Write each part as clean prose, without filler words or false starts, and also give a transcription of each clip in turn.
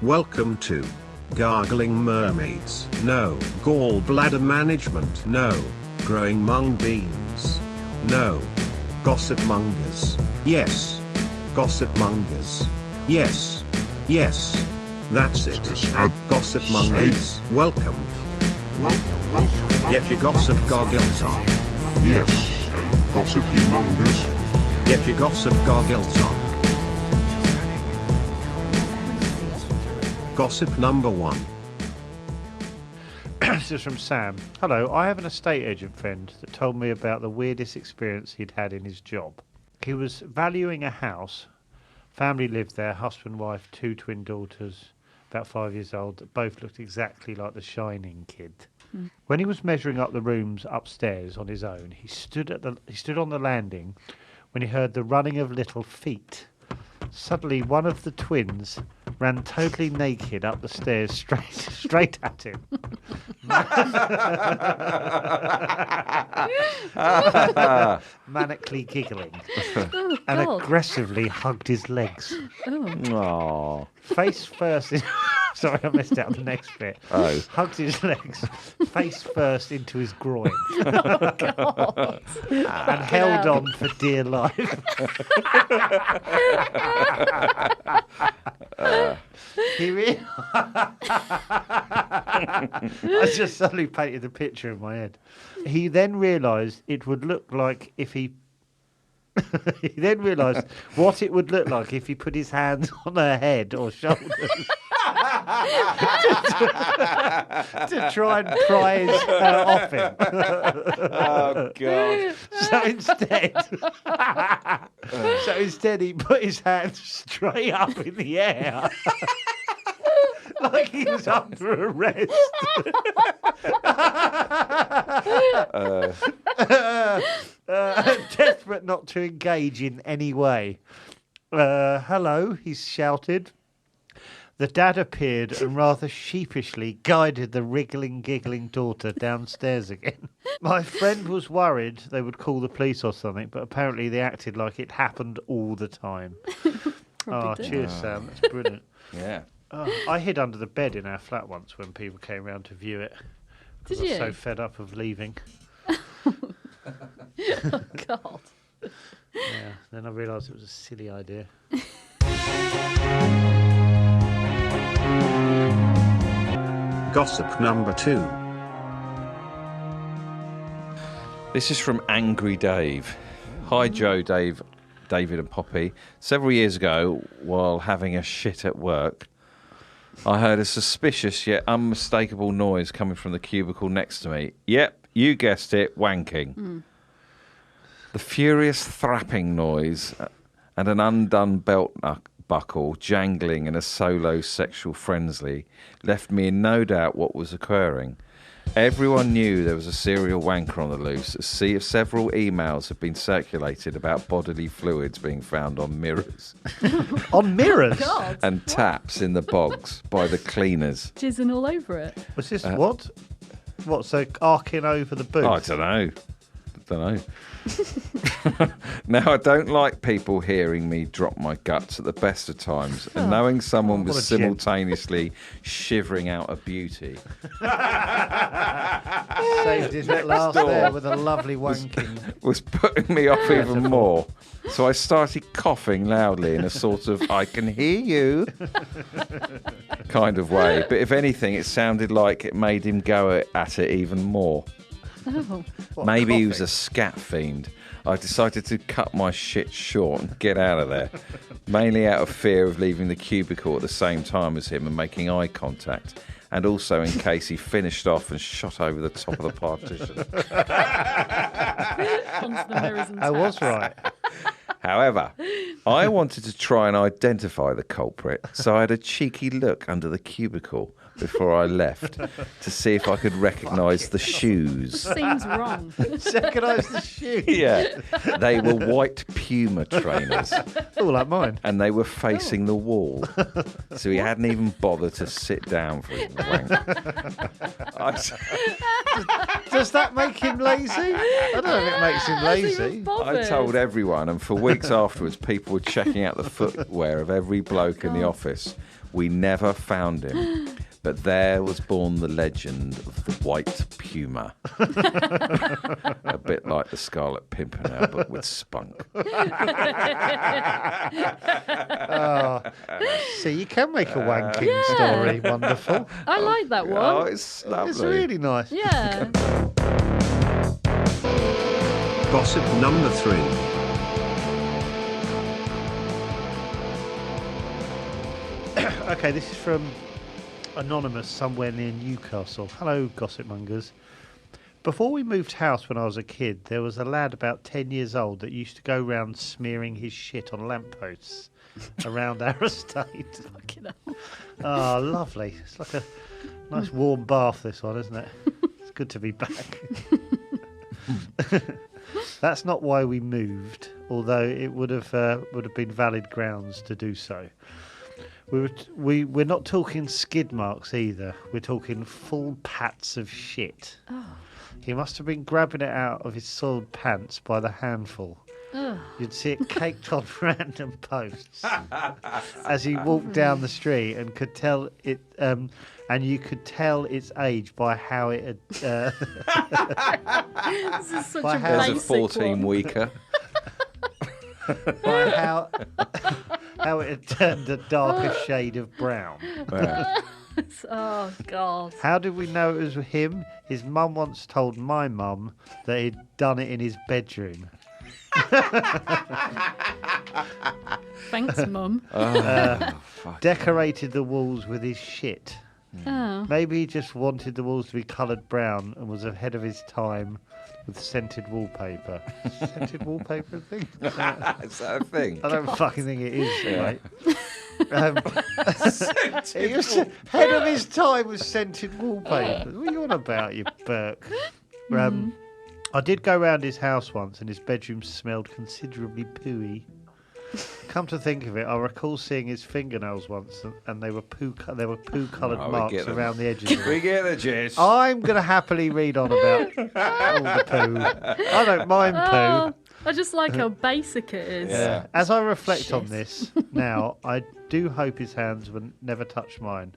Welcome to Gargling Mermaids. No. Gallbladder Management. No. Growing Mung Beans. No. Gossipmongers. Yes. Gossipmongers. Yes. Yes. That's it. Gossipmongers. Welcome. Get your gossip goggles on. Yes. Gossipmongers. Get your gossip goggles on. Gossip number 1. This is from Sam. Hello, I have an estate agent friend that told me about the weirdest experience he'd had in his job. He was valuing a house. Family lived there, husband, wife, 2 twin daughters, about 5 years old, that both looked exactly like the Shining kid. When he was measuring up the rooms upstairs on his own, he stood on the landing when he heard the running of little feet. Suddenly, one of the twins ran totally naked up the stairs straight at him. Manically giggling and aggressively hugged his legs. Oh. Face first. Sorry, I missed out on the next bit. Oh. Hugged his legs, face first into his groin. Oh, God. And held on for dear life. I just suddenly painted the picture in my head. He then realised it would look like if he... he then realised what it would look like if he put his hands on her head or shoulders. to try and prise her off him. Oh, God. So instead he put his hands straight up in the air. Like he was under arrest. Desperate not to engage in any way. Hello, he shouted. The dad appeared and rather sheepishly guided the wriggling, giggling daughter downstairs again. My friend was worried they would call the police or something, but apparently they acted like it happened all the time. Cheers, Sam. That's brilliant. Yeah. I hid under the bed in our flat once when people came round to view it. Did I was you? so fed up of leaving. Oh, God. Yeah. Then I realised it was a silly idea. Gossip number 2. This is from Angry Dave. Hi, Joe, Dave, David and Poppy. Several years ago, while having a shit at work, I heard a suspicious yet unmistakable noise coming from the cubicle next to me. Yep, you guessed it, wanking. The furious thrapping noise and an undone belt buckle jangling in a solo sexual frenzy left me in no doubt what was occurring. Everyone knew there was a serial wanker on the loose, as several emails have been circulated about bodily fluids being found on mirrors. On mirrors? God. And taps in the bogs by the cleaners. Jizzing all over it. Was this what? What, so arcing over the booth? Oh, I don't know. Now, I don't like people hearing me drop my guts at the best of times, and knowing someone was simultaneously shivering out a beauty. Saved his little ass there with a lovely wanking. Was putting me off even more. So I started coughing loudly in a sort of I can hear you kind of way. But if anything, it sounded like it made him go at it even more. Oh. Maybe he was a scat fiend. I decided to cut my shit short and get out of there, mainly out of fear of leaving the cubicle at the same time as him and making eye contact, and also in case he finished off and shot over the top of the partition. Onto the mirrors and I was taps. right. However, I wanted to try and identify the culprit, so I had a cheeky look under the cubicle before I left to see if I could recognise the shoes. Seems wrong. Recognise the shoes. Yeah, they were White Puma trainers, Oh, like mine. and they were facing the wall, so he hadn't even bothered to sit down for his wank. Does that make him lazy? I don't know if it makes him lazy. I told everyone, and for weeks afterwards, people were checking out the footwear of every bloke in the office, We never found him. But there was born the legend of the White Puma. A bit like the Scarlet Pimpernel, but with spunk. See, you can make a wanking story. Wonderful. I like that one. Oh, it's lovely. It's really nice. Yeah. Gossip number 3. Okay, this is from Anonymous somewhere near Newcastle. Hello, Gossipmongers. Before we moved house when I was a kid, there was a lad about 10 years old that used to go round smearing his shit on lampposts around our estate. Fucking hell. Oh, lovely. It's like a nice warm bath, this one, isn't it? It's good to be back. That's not why we moved, although it would have been valid grounds to do so. We're not talking skid marks either. We're talking full pats of shit. Oh. He must have been grabbing it out of his soiled pants by the handful. Ugh. You'd see it caked on random posts as he walked down the street, and could tell it. And you could tell its age by how it had. This is such By a how- There's a basic 14-weeker. By how it had turned a darker shade of brown. Yeah. Oh, God. How did we know it was him? His mum once told my mum that he'd done it in his bedroom. Thanks, Mum. Decorated the walls with his shit. Oh. Maybe he just wanted the walls to be coloured brown and was ahead of his time with scented wallpaper. Scented wallpaper thing? Is that a thing? I don't fucking think it is, Yeah. mate. He was ahead of his time with scented wallpaper. What are you on about, you Burke? I did go round his house once, and his bedroom smelled considerably pooey. Come to think of it, I recall seeing his fingernails once, and they were poo-coloured Oh, we marks get them. around the edges. Of We it. get the gist. I'm going to happily read on about all the poo. I don't mind poo. Oh, I just like how basic it is. Yeah. As I reflect on Shit. this now, I do hope his hands would never touch mine.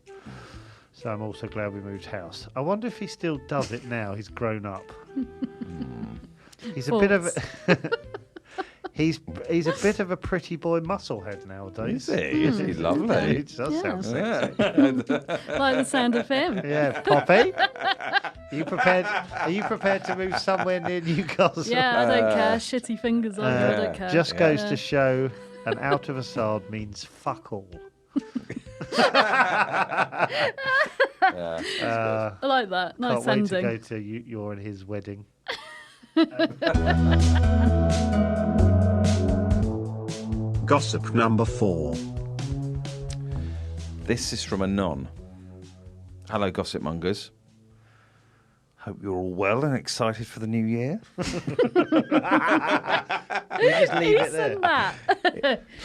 So I'm also glad we moved house. I wonder if he still does it now. He's grown up. He's a bit of a, he's a bit of a pretty boy musclehead nowadays. Is he? Is he It lovely? does sound sexy. Yeah. Like the sound of him. Yeah, Poppy. Are you prepared to move somewhere near Newcastle? Yeah, I don't care. Shitty fingers on you, I don't care. Just goes Yeah. to show an out of a sod means fuck all. I like that. Nice Can't wait to ending. go to your and his wedding. Gossip number 4. This is from Anon. Hello, Gossipmongers. Hope you're all well and excited for the new year. You just leave Who it there. said that?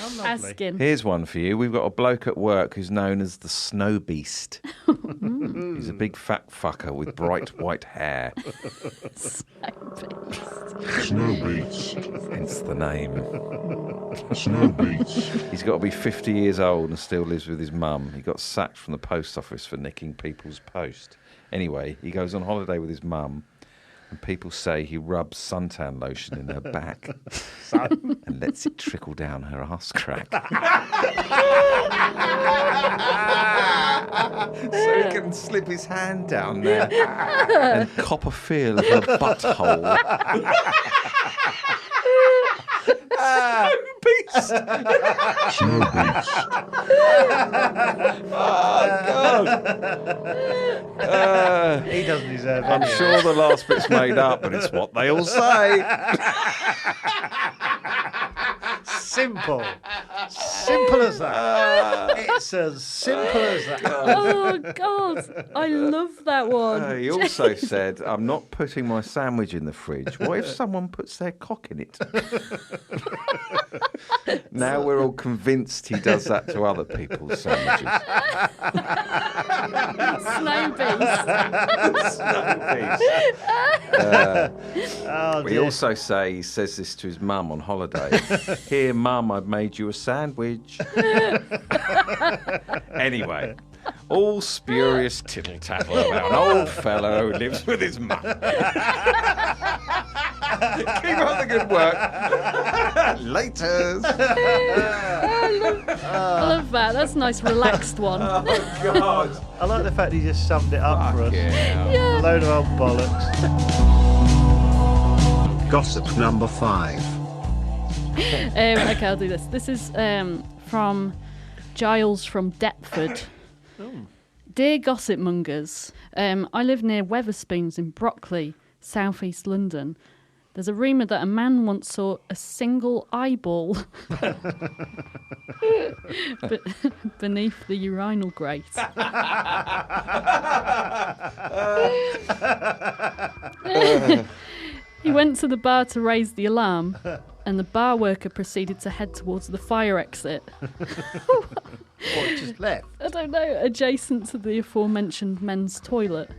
Lovely. Asking. Here's one for you. We've got a bloke at work who's known as the Snow Beast. He's a big fat fucker with bright white hair. Snow beats. Hence the name. Snow beats. He's got to be 50 years old and still lives with his mum. He got sacked from the post office for nicking people's post. Anyway, he goes on holiday with his mum, and people say he rubs suntan lotion in her back and lets it trickle down her arse crack. So he can slip his hand down there and cop a feel of her butthole. Beast. Snow beats. He doesn't deserve I'm any. sure the last bit's made up, but it's what they all say. Simple. Simple as that. It's as simple as that. Oh, God. I love that one. He also said, I'm not putting my sandwich in the fridge. What if someone puts their cock in it? Now we're all convinced he does that to other people's sandwiches. Snow beast. Oh, We dear. also say he says this to his mum on holiday. Here, mum, I've made you a sandwich. Anyway, all spurious tittle-tattle about an old fellow who lives with his mum. Keep up the good work. Laters. I love that. That's a nice, relaxed one. Oh, God. I like the fact he just summed it up for us. Yeah. A load of old bollocks. Gossip number 5. Okay, I'll do this. This is from Giles from Deptford. Dear Gossipmongers, I live near Wetherspoons in Brockley, southeast London. There's a rumour that a man once saw a single eyeball beneath the urinal grate. He went to the bar to raise the alarm, and the bar worker proceeded to head towards the fire exit. What, just left? I don't know, adjacent to the aforementioned men's toilet.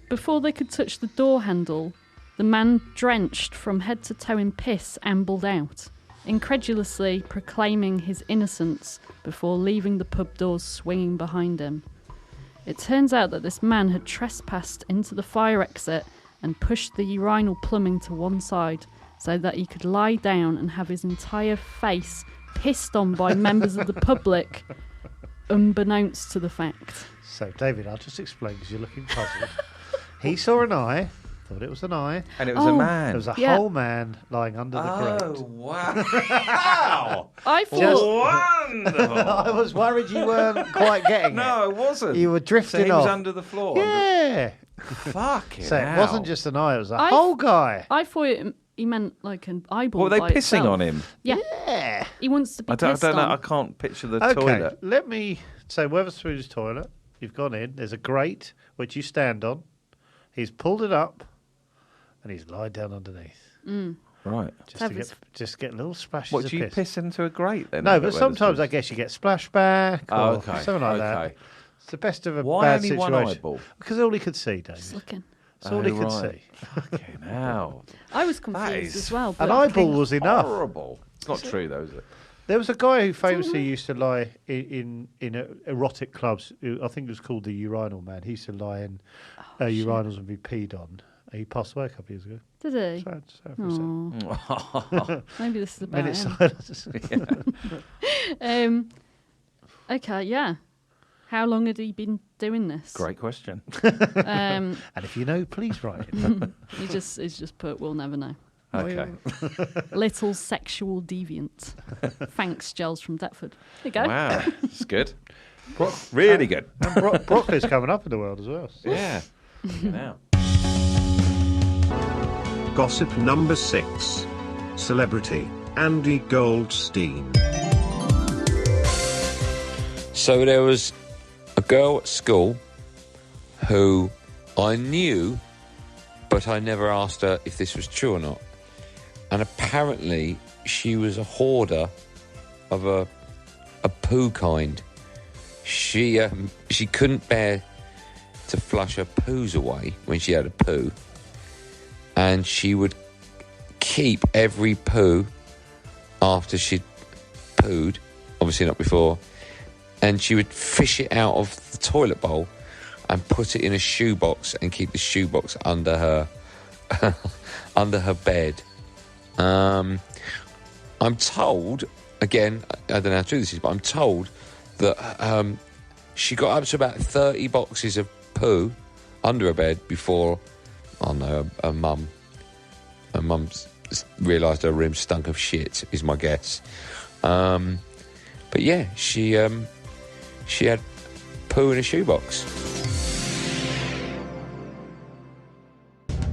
Before they could touch the door handle, the man, drenched from head to toe in piss, ambled out, incredulously proclaiming his innocence before leaving the pub doors swinging behind him. It turns out that this man had trespassed into the fire exit and pushed the urinal plumbing to one side so that he could lie down and have his entire face pissed on by members of the public, unbeknownst to the fact. So, David, I'll just explain because you're looking puzzled. He saw an eye, thought it was an eye. And it was a man. There was a Yeah. whole man lying under the grate. Oh, wow. I thought... Wonderful. I was worried you weren't quite getting it. No, it wasn't. You were drifting so he was off. under the floor. Yeah. Fucking So it hell. wasn't just an eye, it was a I- whole guy. I thought he meant like an eyeball. What, were they by pissing itself. on him? Yeah. Yeah. He wants to be I don't pissed know. on. I can't picture the Okay, toilet. let me say Wetherspoon's toilet. You've gone in. There's a grate which you stand on. He's pulled it up, and he's lied down underneath. Right. Just get little splashes What, of do you piss. piss into a grate then? No, up but at sometimes I Wetherspoons? guess you get splashback or Oh, okay. something like Okay. that. It's the best of a Why bad only situation. one eyeball? Because all he could see, Just David. looking. That's all he Oh, could right. see. Fucking hell. I was That confused is as well. An But eyeball was enough. Horrible. It's not true, though, is it? There was a guy who famously used to lie in erotic clubs. I think it was called the Urinal Man. He used to lie in urinals and be peed on. He passed away a couple of years ago. Did he? Sad for a second. Aw. Maybe this is about Minute him. silence. Okay, yeah. How long had he been doing this? Great question. And if you know, please write it. He's just put, we'll never know. Okay. Little sexual deviant. Thanks, Giles from Deptford. There you go. Wow. It's good. Really good. And broccoli's coming up in the world as well. Yeah. Now. Gossip number 6. Celebrity Andy Goldstein. So there was a girl at school who I knew, but I never asked her if this was true or not. And apparently she was a hoarder of a poo kind. She couldn't bear to flush her poos away when she had a poo. And she would keep every poo after she'd pooed, obviously not before, and she would fish it out of the toilet bowl and put it in a shoebox and keep the shoebox under her under her bed. I'm told, again, I don't know how true this is, but I'm told that she got up to about 30 boxes of poo under her bed before, I don't know, her mum realised her room stunk of shit, is my guess. But yeah, she had poo in a shoebox.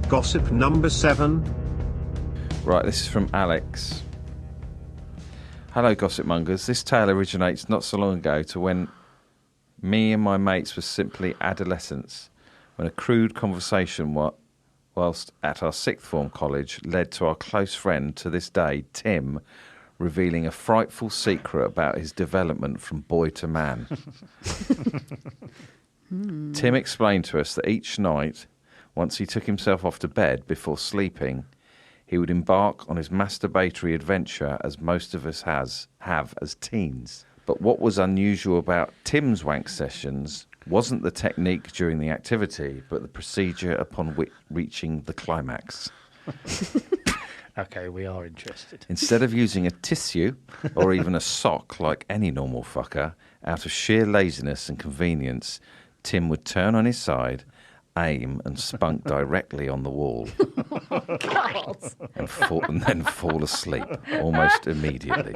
Gossip number 7. Right, this is from Alex. Hello, Gossipmongers. This tale originates not so long ago to when me and my mates were simply adolescents, when a crude conversation whilst at our sixth form college led to our close friend to this day, Tim, revealing a frightful secret about his development from boy to man. Tim explained to us that each night, once he took himself off to bed before sleeping, he would embark on his masturbatory adventure as most of us have as teens. But what was unusual about Tim's wank sessions wasn't the technique during the activity, but the procedure upon reaching the climax. Okay, we are interested. Instead of using a tissue or even a sock like any normal fucker, out of sheer laziness and convenience, Tim would turn on his side, aim and spunk directly on the wall and then fall asleep almost immediately.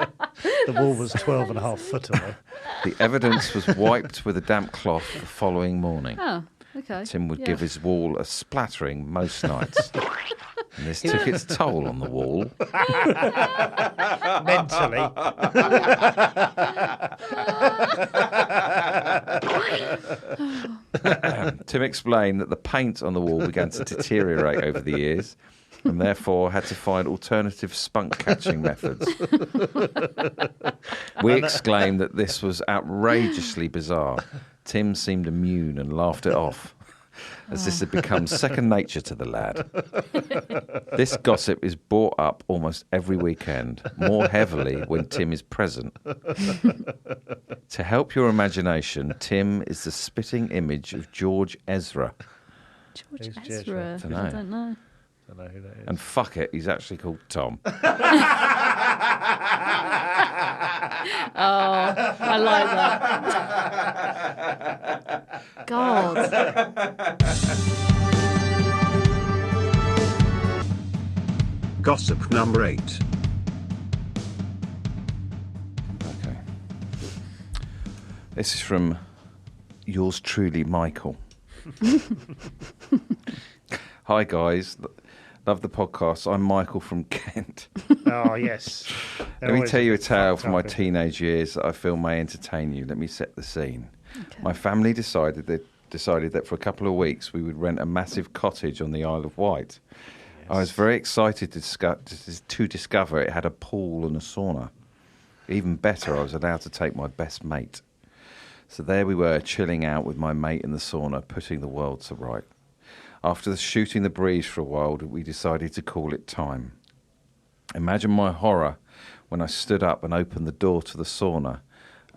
The wall was 12.5 foot away. The evidence was wiped with a damp cloth the following morning. Oh, okay. Tim would give his wall a splattering most nights. And this took its toll on the wall. Mentally. Tim explained that the paint on the wall began to deteriorate over the years and therefore had to find alternative spunk catching methods. We exclaimed that this was outrageously bizarre. Tim seemed immune and laughed it off, as this had become second nature to the lad. This gossip is brought up almost every weekend, more heavily when Tim is present. To help your imagination, Tim is the spitting image of George Ezra. George Who's Ezra. Dunno. I don't know. I don't know who that is. And fuck it, he's actually called Tom. Oh, I like that. God. Gossip number 8. Okay. This is from yours truly, Michael. Hi, guys. Love the podcast. I'm Michael from Kent. Oh, yes. Let me tell you a tale from my teenage years that I feel may entertain you. Let me set the scene. Okay. My family decided that for a couple of weeks we would rent a massive cottage on the Isle of Wight. Yes. I was very excited to discover it had a pool and a sauna. Even better, I was allowed to take my best mate. So there we were, chilling out with my mate in the sauna, putting the world to right. After shooting the breeze for a while, we decided to call it time. Imagine my horror when I stood up and opened the door to the sauna,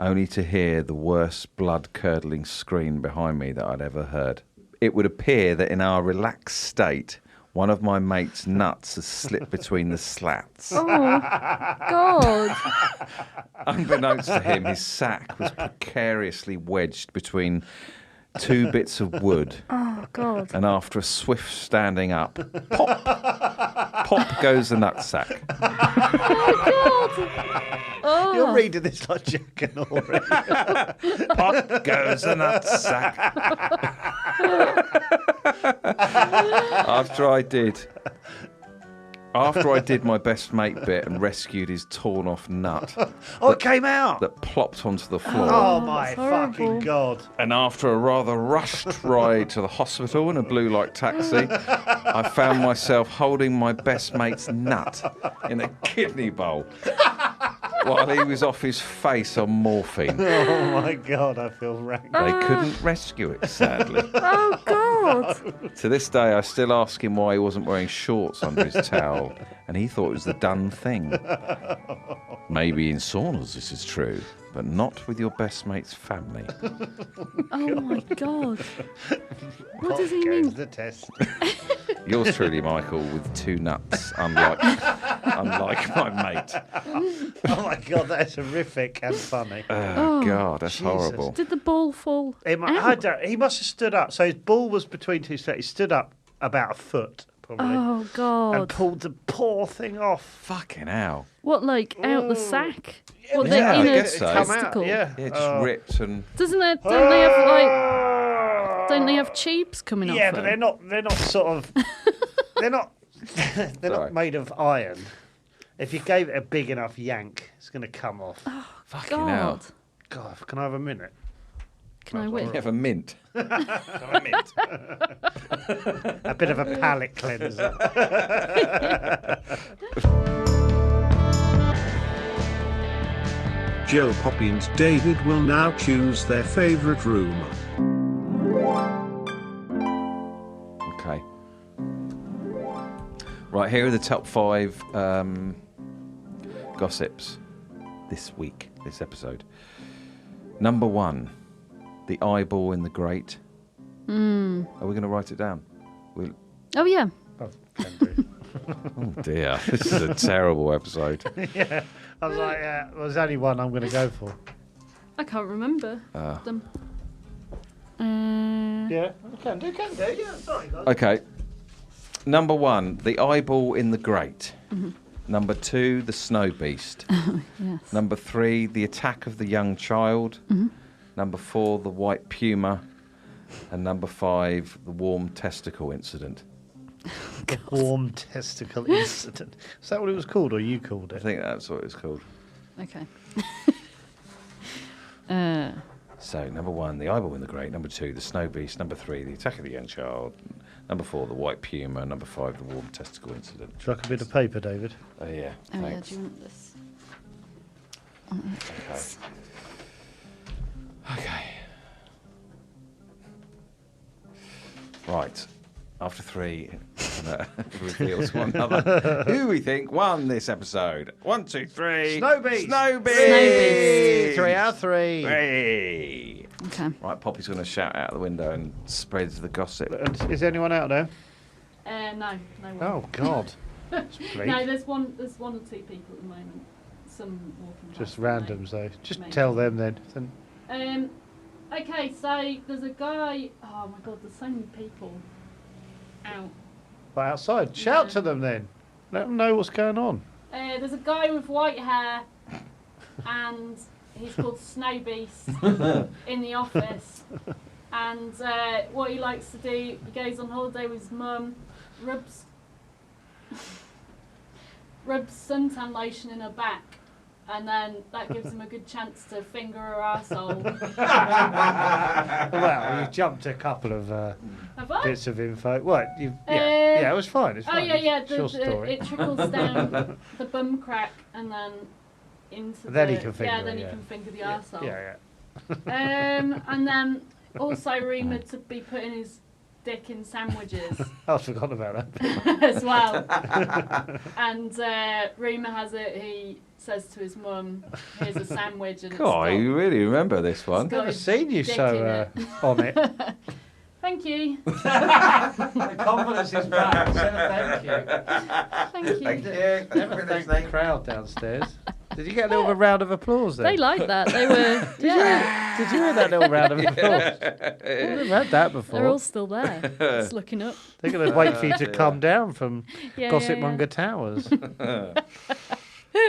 only to hear the worst blood-curdling scream behind me that I'd ever heard. It would appear that in our relaxed state, one of my mate's nuts has slipped between the slats. Oh, God. Unbeknownst to him, his sack was precariously wedged between two bits of wood. Oh, God. And after a swift standing up, pop goes the nutsack. Oh. You're reading this like Jack and Ori. Pop goes the nutsack. After I did my best mate bit and rescued his torn off nut Oh, it came out. that plopped onto the floor. Oh, my that's horrible. fucking God. And after a rather rushed ride to the hospital in a blue light taxi, I found myself holding my best mate's nut in a kidney bowl while he was off his face on morphine. Oh, my God, I feel rank. They couldn't rescue it, sadly. Oh, God. To this day, I still ask him why he wasn't wearing shorts under his towel, and he thought it was the done thing. Maybe in saunas this is true, but not with your best mate's family. Oh, my God. What does he Goes mean? the test. Yours truly, Michael, with two nuts, unlike my mate. Oh, my God, that's horrific and funny. Oh, God, that's Jesus. horrible. Did the ball fall He out? he must have stood up. So his ball was between two slats. He stood up about a foot, probably, Oh, and God. pulled the poor thing off. Fucking hell. What, like, out the sack? What, yeah, I the inner guess so. Come out, testicle? yeah. Yeah, just ripped and... Don't they have, like... Don't they have tubes coming off Yeah, but them? they're not sort of, they're not Sorry. not made of iron. If you gave it a big enough yank, it's going to come off. Fucking hell. God. God, can I have a minute? Can I You win? have a mint. Can I mint? A bit of a palate cleanser. Joe, Poppy and David will now choose their favorite room. Okay. Right, here are the top 5 gossips this week, this episode. Number 1, the eyeball in the grate. Are we going to write it down? Oh, yeah. Oh, can do. Oh dear, this is a terrible episode. Yeah, I was like, yeah, well, there's only one I'm going to go for. I can't remember them. Yeah, can do, yeah, sorry guys. Okay. Number 1, the eyeball in the grate. Number 2, the snow beast. Yes. Number 3, the attack of the young child. Number 4, the White Puma. And number 5, the warm testicle incident. The warm testicle incident. Is that what it was called, or you called I it? think that's what it's called. Okay. So, number 1, the eyeball in the grate. Number 2, the snow beast. Number 3, the attack of the young child. Number 4, the White Puma. Number 5, the warm testicle incident. Would you like a bit of paper, David? Oh, yeah. Oh, yeah, Thanks. do you want this? Okay. Right. After 3, reveals one another. Who we think won this episode? 1, 2, 3. Snow beast. Snow beast. Snow beast. 3 out of 3. 3. Okay. Right, Poppy's going to shout out the window and spread the gossip. Is anyone out there? No one. Oh God. It's bleak. No, there's one or two people at the moment. Some walking past. Just the lane. randoms though. Just Maybe. tell them then. Okay, so there's a guy. Oh my God, there's so many people out. But outside, shout Yeah. to them then. Let them know what's going on. There's a guy with white hair, and he's called Snow Beast in the office. And what he likes to do, he goes on holiday with his mum, rubs suntan lotion in her back, and then that gives him a good chance to finger her arsehole. Well, you jumped a couple of Have I? bits of info. What? Yeah, it was fine. It's Oh fine. yeah. It's your story. It trickles down the bum crack and then into Then the he can finger yeah. it, Then yeah. he can finger the arsehole. Yeah. And then also rumoured to be putting his dick in sandwiches I've forgotten about that. as well. And rumour has it he says to his mum, "Here's a sandwich," and God, you really remember this one. It's got Never his seen you dick so in on it. Thank you. The confidence is back. Thank you. Thank you. Never thank the crowd downstairs. Did you get a little round of applause there? They like that. They were. Yeah. Did you hear that little round of applause? I've never had that before. They're all still there, just looking up. They're going to wait for you to come down from Yeah, Gossipmonger Towers.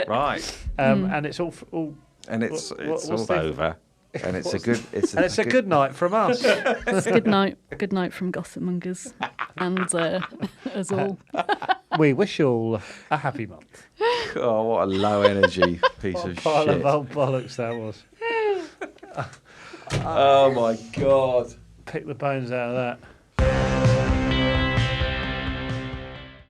Right. And it's all And it's what's all the- over. And it's a good good night from us. It's good night from Gossipmongers, and us all. We wish you all a happy month. Oh, what a low energy piece of Pile shit. of old bollocks that was. Oh my god. Pick the bones out of that.